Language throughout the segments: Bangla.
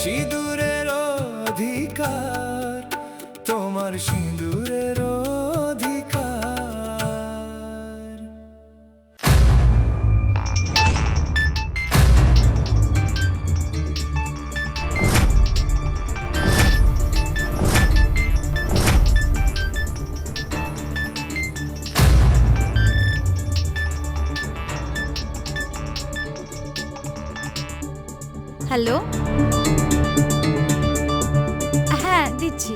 সিঁদুরের অধিকার, তোমার সিঁদুরের অধিকার। হ্যালো, হ্যাঁ দিচ্ছি।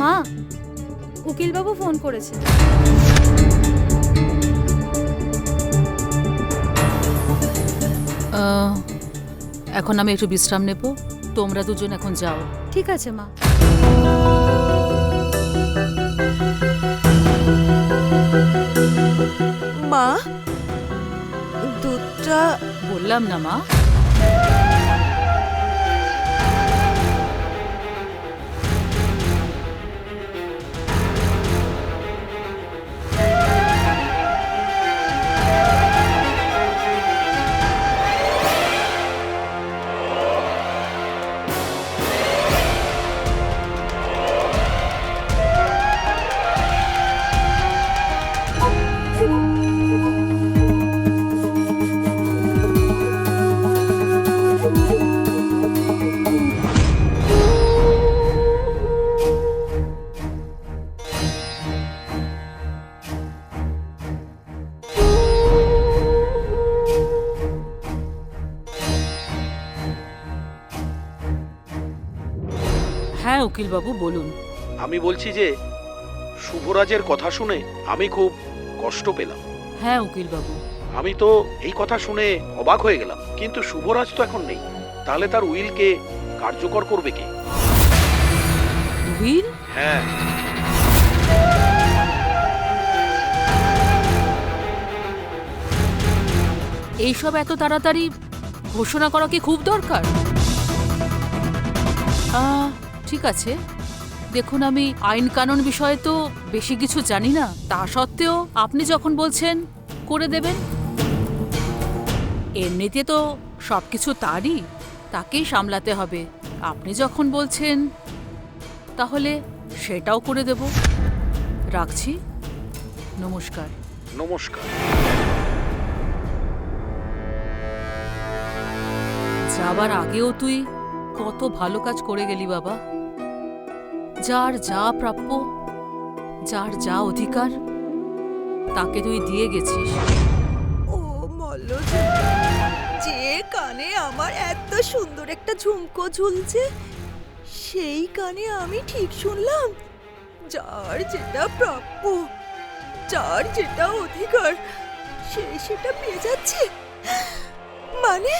মা, উকিলবাবু ফোন করেছে। এখন আমি একটু বিশ্রাম নেব, তোমরা দুজন এখন যাও। ঠিক আছে মা। মা, দুধটা বললাম না মা। হ্যাঁ উকিলবাবু বলুন। আমি বলছি যে শুভরাজের কথা শুনে আমি খুব কষ্ট পেলাম। হ্যাঁ উকিলবাবু। আমি তো এই কথা শুনে অবাক হয়ে গেলাম, কিন্তু শুভরাজ তো এখন নেই, তাহলে তার উইলকে কার্যকর করবে কে? উইল? হ্যাঁ, এইসব এত তাড়াতাড়ি ঘোষণা করা কি খুব দরকার? ঠিক আছে, দেখুন আমি আইন কানুন বিষয়ে তো বেশি কিছু জানি না, তা সত্ত্বেও আপনি যখন বলছেন করে দেবেন, এমনিতে তো সবকিছু তাকেই সামলাতে হবে। আপনি যখন বলছেন তাহলে সেটাও করে দেব। রাখছি, নমস্কার। নমস্কার। যাবার আগেও তুই কত ভালো কাজ করে গেলি বাবা। যার যা প্রাপ্য, যার যা অধিকার, তাকে তুই দিয়ে গেছিস। ও মল্লজ, যে কানে আমার এত সুন্দর একটা ঝুমকো ঝুলছে, সেই কানে আমি ঠিক শুনলাম যার যেটা প্রাপ্য, যার যেটা অধিকার, সে সেটা পেয়ে যাচ্ছে। মানে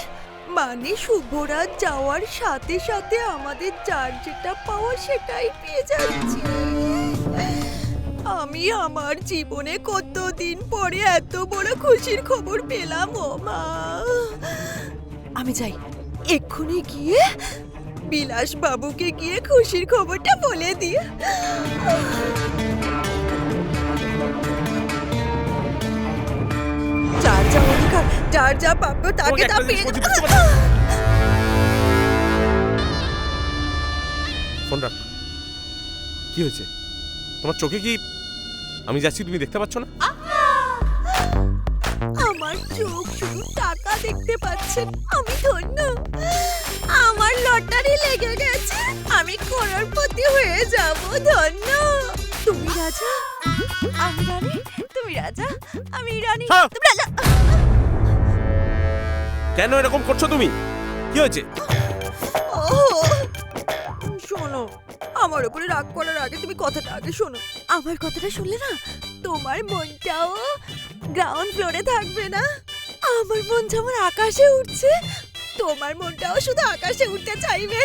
মানে শুভরাজ যাওয়ার সাথে সাথে আমাদের যার যেটা পাওয়া সেটাই পেয়ে যাচ্ছি। আমি আমার জীবনে কতদিন পরে এত বড় খুশির খবর পেলাম। ও মা, আমি যাই, এক্ষুনি গিয়ে বিলাস বাবুকে গিয়ে খুশির খবরটা বলে দিয়ে। যার যা অধিকার, যার যা প্রাপ্য, তাকে তা পেয়ে। ফোন রাখ। কি হয়েছে তোমার চোখে? কি আমি যাচ্ছি তুমি দেখতে পাচ্ছ না? আমার চোখ শুধু টাকা দেখতে পাচ্ছে। আমি ধন্য, আমার লটারি লেগে গেছে, আমি করোড়পতি হয়ে যাব। ধন্য। তুমি রাজা, আমি রানী। তুমি রাজা, আমি রানী। তুমি রাজা। কেন এরকম করছো তুমি? কি হয়েছে? শোনো, আমার উপরে রাগ করার আগে তুমি কথাটা আগে শোনো। আমার কথাটা শুনলে না, তোমার মনটাও গ্রাউন্ড ফ্লোরে থাকবে না। আমার মন যেমন আকাশে উঠছে, তোমার মনটাও শুধু আকাশে উঠতে চাইবে।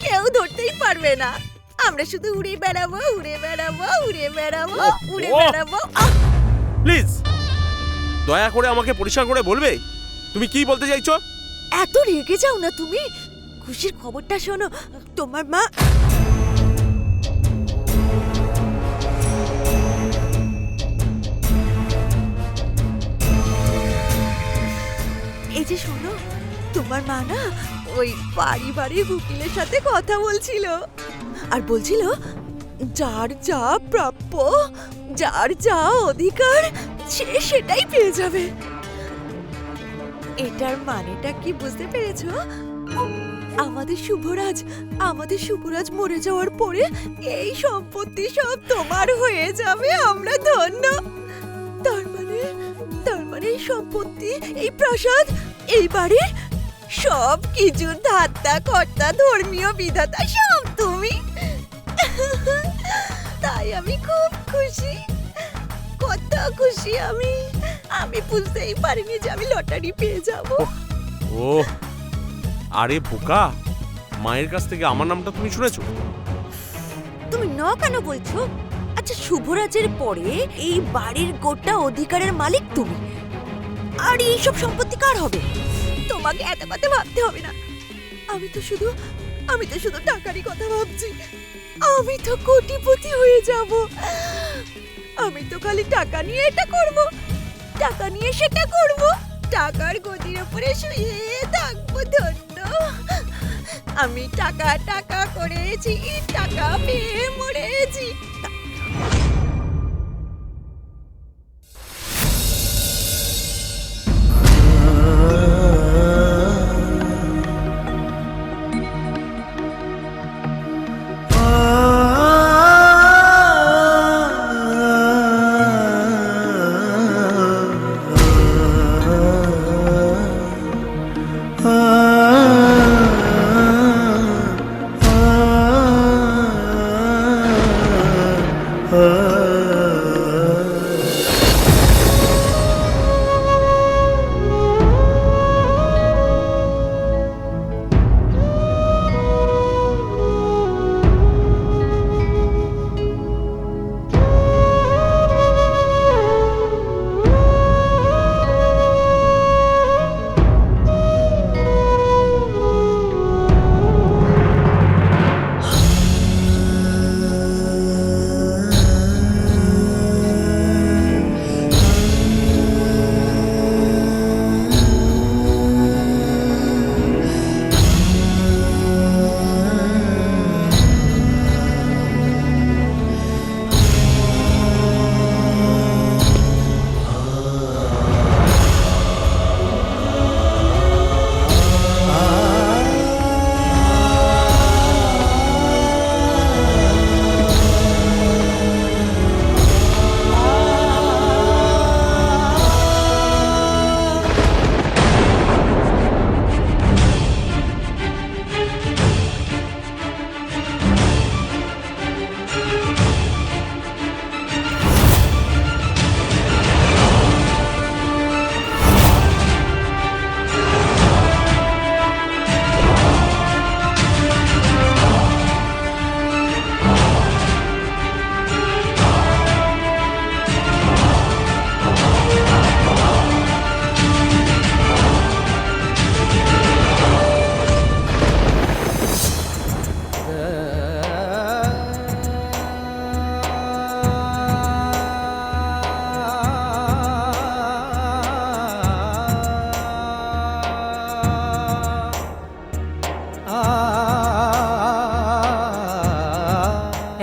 কেউ ধরতেই পারবে না। আমরা শুধু উড়ে বেড়াবো, উড়ে বেড়াবো, উড়ে বেড়াবো, উড়ে বেড়াবো। প্লিজ দয়া করে আমাকে পরিষ্কার করে বলবে তুমি কি বলতে চাইছো? এত রেগে যাও না তুমি। খুশির খবরটা শোনো। তোমার মা এই যে শোনো, তোমার মা না ওই পারিবারিক উকিলের সাথে কথা বলছিল আর বলছিল যার যা প্রাপ্য, যার যা অধিকার, সে সেটাই পেয়ে যাবে। এটার মানেটা কি বুঝতে পেরেছো? আমাদের শুভরাজ মরে যাওয়ার পরে এই সম্পত্তি সব তোমার হয়ে যাবে, আমরা ধন্য। তার মানে এই সম্পত্তি, এই প্রাসাদ, এই বাড়ির সব কিছুর ধাত্তা কর্তা, ধর্মীয় বিধাতা সব তুমি। তাই আমি খুব খুশি, কত খুশি আমি বুঝতেই পারিনি যে আমি লটারি পেয়ে যাব। ও আরে বোকা, মায়ের কাছ থেকে আমার নামটা তুমি শুনেছো? তুমি ন কেন বলছো? আচ্ছা, শুভরাজের পরে এই বাড়ির গোটা অধিকারের মালিক তুমি, আর এইসব সম্পত্তি কার হবে? তোমাকে এত কথা ভাবতে হবে না। আমি তো শুধু টাকারই কথা ভাবছি। আমি তো কোটিপতি হয়ে যাব। আমি তো খালি টাকা নিয়ে এটা করব, টাকা নিয়ে সেটা করব, টাকার গদির উপরে শুয়ে থাকবো ধন্য। আমি টাকা টাকা করেছি, টাকা পেয়ে মরেছি।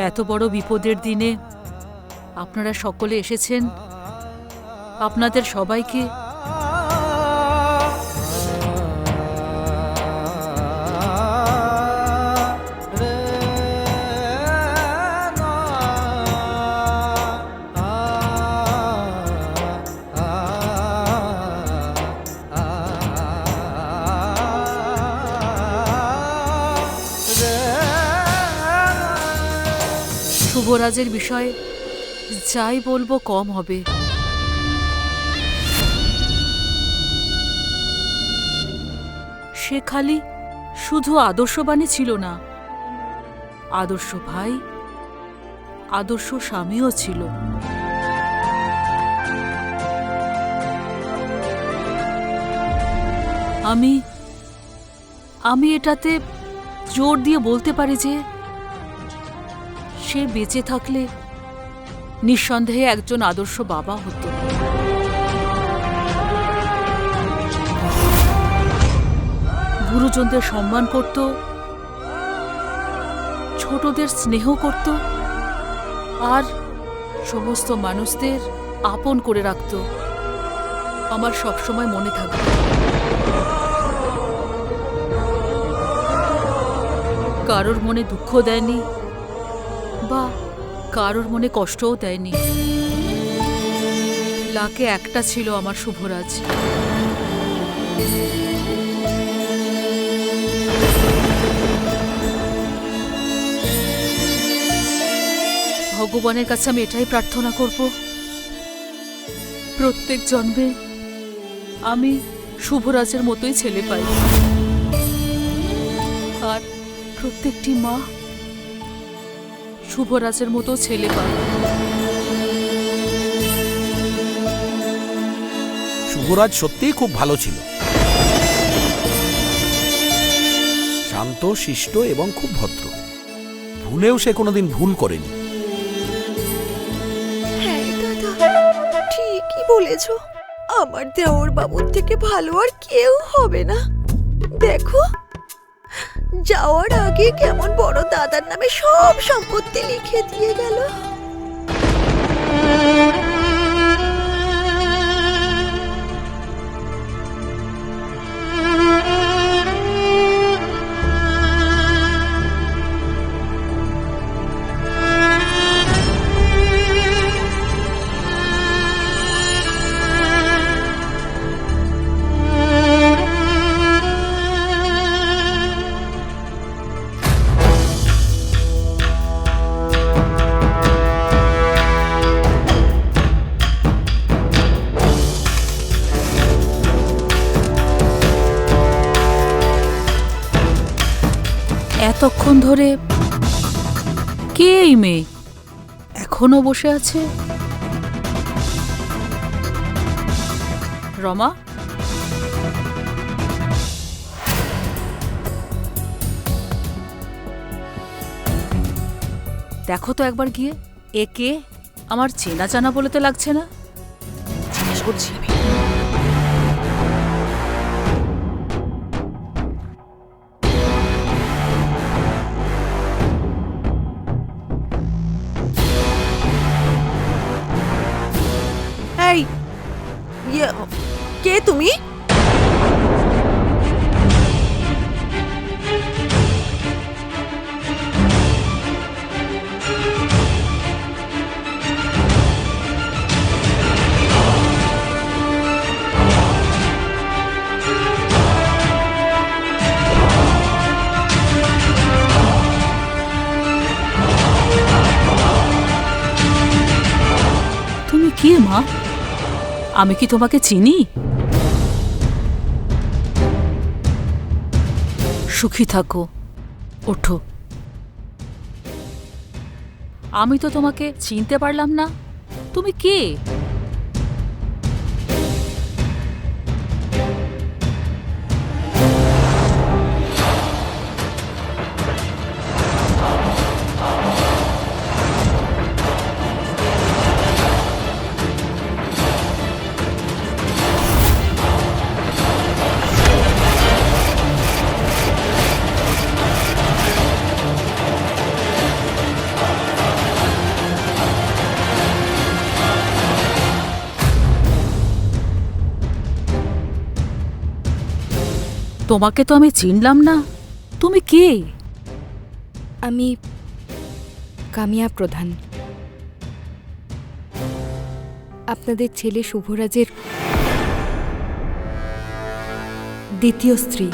এত বড় বিপদের দিনে আপনারা সকলে এসেছেন। আপনাদের সবাইকে শুভরাজের বিষয়ে যাই বলবো কম হবে। সে খালি শুধু আদর্শবাণী ছিল না, আদর্শ ভাই, আদর্শ স্বামীও ছিল। আমি এটাতে জোর দিয়ে বলতে পারি যে সে বেঁচে থাকলে নিঃসন্দেহে একজন আদর্শ বাবা হতো। গুরুজনদের সম্মান করত, ছোটদের স্নেহ করত, আর সমস্ত মানুষদের আপন করে রাখত। আমার সবসময় মনে থাকবে। কারোর মনে দুঃখ দেয়নি বা কারোর মনে কষ্টও দেয়নি। লাকে একটা ছিল আমার শুভরাজ। ভগবানের কাছে আমি এটাই প্রার্থনা করব, প্রত্যেক জন্মে আমি শুভরাজের মতোই ছেলে পাই, আর প্রত্যেকটি মা শুভরাজের মতো ছেলে পায়। শুভরাজ সত্যিই খুব ভালো ছিল, শান্ত, শিষ্ট এবং খুব ভদ্র। ভুলেও সে কোনোদিন ভুল করেনি। হ্যাঁ দাদা, ঠিকই বলেছ। আমার দেওর বাবুর থেকে ভালো আর কেউ হবে না। দেখো, যাওয়ার আগে কেমন বড় দাদার নামে সব সম্পত্তি লিখে দিয়ে গেল। এতক্ষণ ধরে কে এই মেয়ে এখনো বসে আছে? রমা, দেখো তো একবার গিয়ে, এ কে? আমার চেনা জানা বলে তো লাগছে না। জিজ্ঞেস করছি আমি। এই, কে তুমি? তুমি কে মা? আমি কি তোমাকে চিনি? সুখী থাকো, ওঠো। আমি তো তোমাকে চিনতে পারলাম না। তুমি কে? তোমাকে তো আমি চিনলাম না। তুমি কে? আমি কামিয়া প্রধান, আপনাদের ছেলে শুভরাজের দ্বিতীয় স্ত্রী।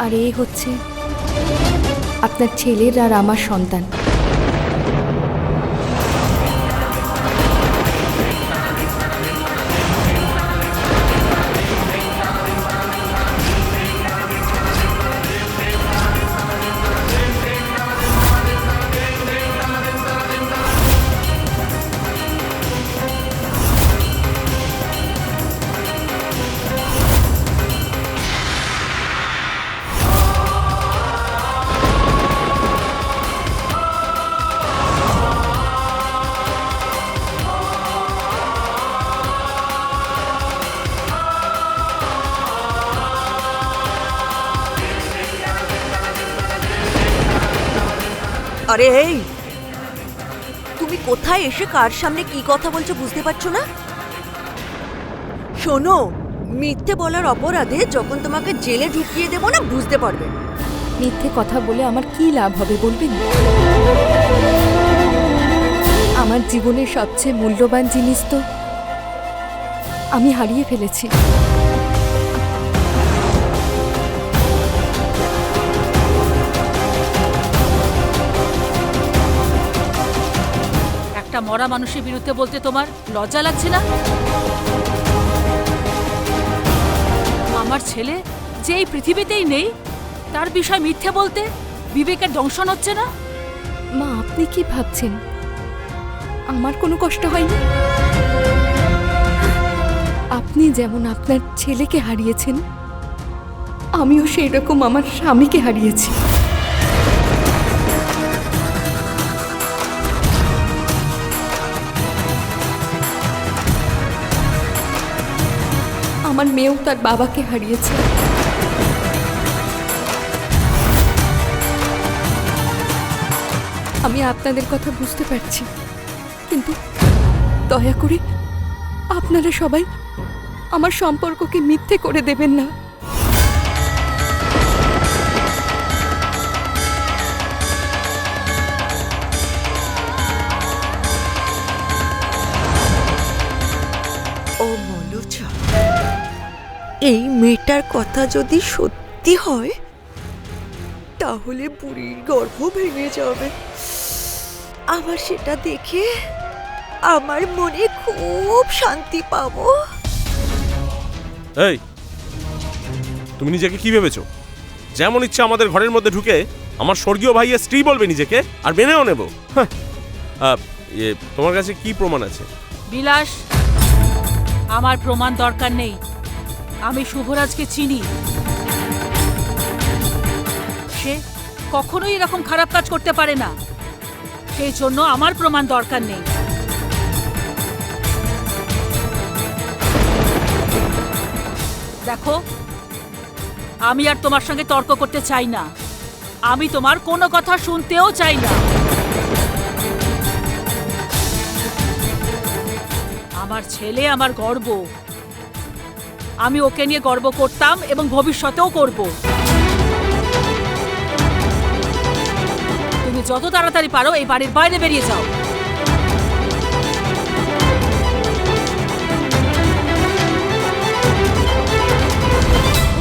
আর এ হচ্ছে আপনার ছেলের আর আমার সন্তান। আরে এই, তুমি কোথায় এসে কার সামনে কি কথা বলছো বুঝতে পারছো না? শোনো, মিথ্যে বলার অপরাধে যখন তোমাকে জেলে ঢুকিয়ে দেবো না, বুঝতে পারবে। মিথ্যে কথা বলে আমার কি লাভ হবে বলবেন? আমার জীবনের সবচেয়ে মূল্যবান জিনিস তো আমি হারিয়ে ফেলেছি। একটা মরা মানুষের বিরুদ্ধে বলতে তোমার লজ্জা লাগছে না? আমার ছেলে যে এই পৃথিবীতেই নেই তার বিষয় মিথ্যে বলতে বিবেকের দংশন হচ্ছে না? মা, আপনি কি ভাবছেন আমার কোনো কষ্ট হয়নি? আপনি যেমন আপনার ছেলেকে হারিয়েছেন, আমিও সেই রকম আমার স্বামীকে হারিয়েছি। আমার মেয়েও তার বাবাকে হারিয়েছে। আমি আপনাদের কথা বুঝতে পারছি, কিন্তু দয়া করে আপনারা সবাই আমার সম্পর্ককে মিথ্যে করে দেবেন না। ও মলুজা, এই মেয়েটার কথা যদি সত্যি হয় তাহলে বুড়ির গর্ভ ভেঙে যাবে। আবার সেটা দেখে আমার মনে খুব শান্তি পাবো। এই, তুমি নিজেকে কি ভেবেছো? যেমন ইচ্ছা আমাদের ঘরের মধ্যে ঢুকে আমার স্বর্গীয় ভাইয়ের স্ত্রী বলবে নিজেকে, আর মেনেও নেব? তোমার কাছে কি প্রমাণ আছে? বিলাস, আমার প্রমাণ দরকার নেই। আমি শুভরাজকে চিনি। সে কখনোই এরকম খারাপ কাজ করতে পারে না, সেই জন্য আমার প্রমাণ দরকার নেই। দেখো, আমি আর তোমার সঙ্গে তর্ক করতে চাই না। আমি তোমার কোনো কথা শুনতেও চাই না। আমার ছেলে আমার গর্ব। আমি ওকে নিয়ে গর্ব করতাম এবং ভবিষ্যতেও করব। তুমি যত তাড়াতাড়ি পারো এই বাড়ির বাইরে বেরিয়ে যাও।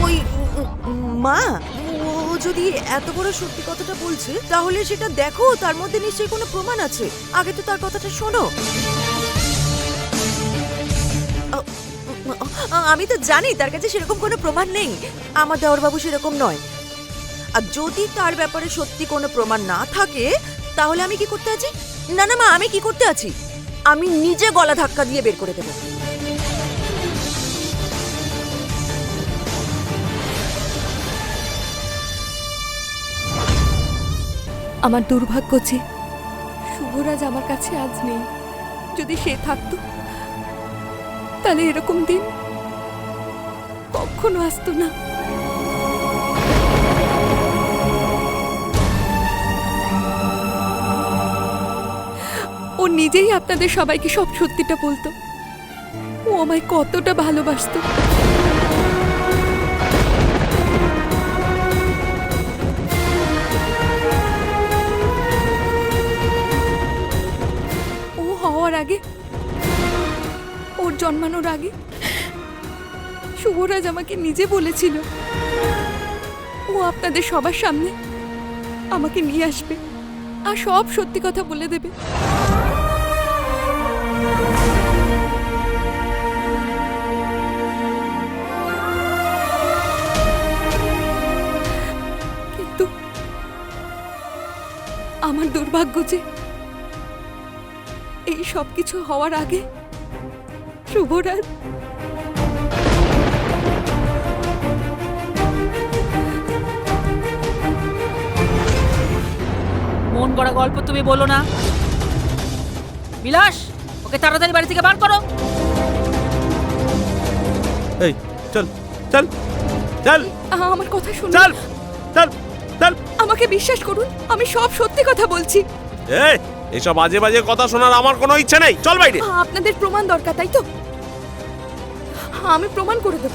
ওই মা, ও যদি এত বড় সত্যি কথাটা বলছে তাহলে সেটা দেখো, তার মধ্যে নিশ্চয়ই কোনো প্রমাণ আছে। আগে তো তার কথাটা শোনো। আমি তো জানি তার কাছে সেরকম কোনো প্রমাণ নেই। আমার দেওরবাবু সেরকম নয়। আর যদি তার ব্যাপারে সত্যি কোনো প্রমাণ না থাকে তাহলে আমি কি করতে আছি? না না মা, আমি কি করতে আছি? আমি নিজে গলা ধাক্কা দিয়ে বের করে দেব। আমার দুর্ভাগ্য যে শুভরাজ আমার কাছে আজ নেই। যদি সে থাকতো তাহলে এরকম দিন কখনো আসতো না। ও নিজেই আপনাদের সবাইকে সব সত্যিটা বলতো। ও আমায় কতটা ভালোবাসতো। ও হওয়ার আগে, ওর জন্মানোর আগে শুভরাজ আমাকে নিজে বলেছিল ও আপনাদের সবার সামনে আমাকে নিয়ে আসবে আর সব সত্যি কথা বলে দেবে। কিন্তু আমার দুর্ভাগ্য যে এই সব কিছু হওয়ার আগে শুভরাজ মন গড়া গল্প তুমি বলো না। বিলাস, ওকে তাড়াতাড়ি বাড়ি থেকে বার করো। এই চল চল চল আমার কথা শুনুন, চল চল চল। আমাকে বিশ্বাস করুন, আমি সব সত্যি কথা বলছি। এই এসব বাজে বাজে কথা শোনার আমার কোনো ইচ্ছা নেই, চল বাইরে। আপনাদের প্রমাণ দরকার, তাই তো? আমি প্রমাণ করে দেব।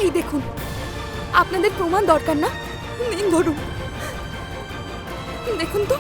এই দেখুন, আপনাদের প্রমাণ দরকার না? নিন ধরুন, দেখুন তো।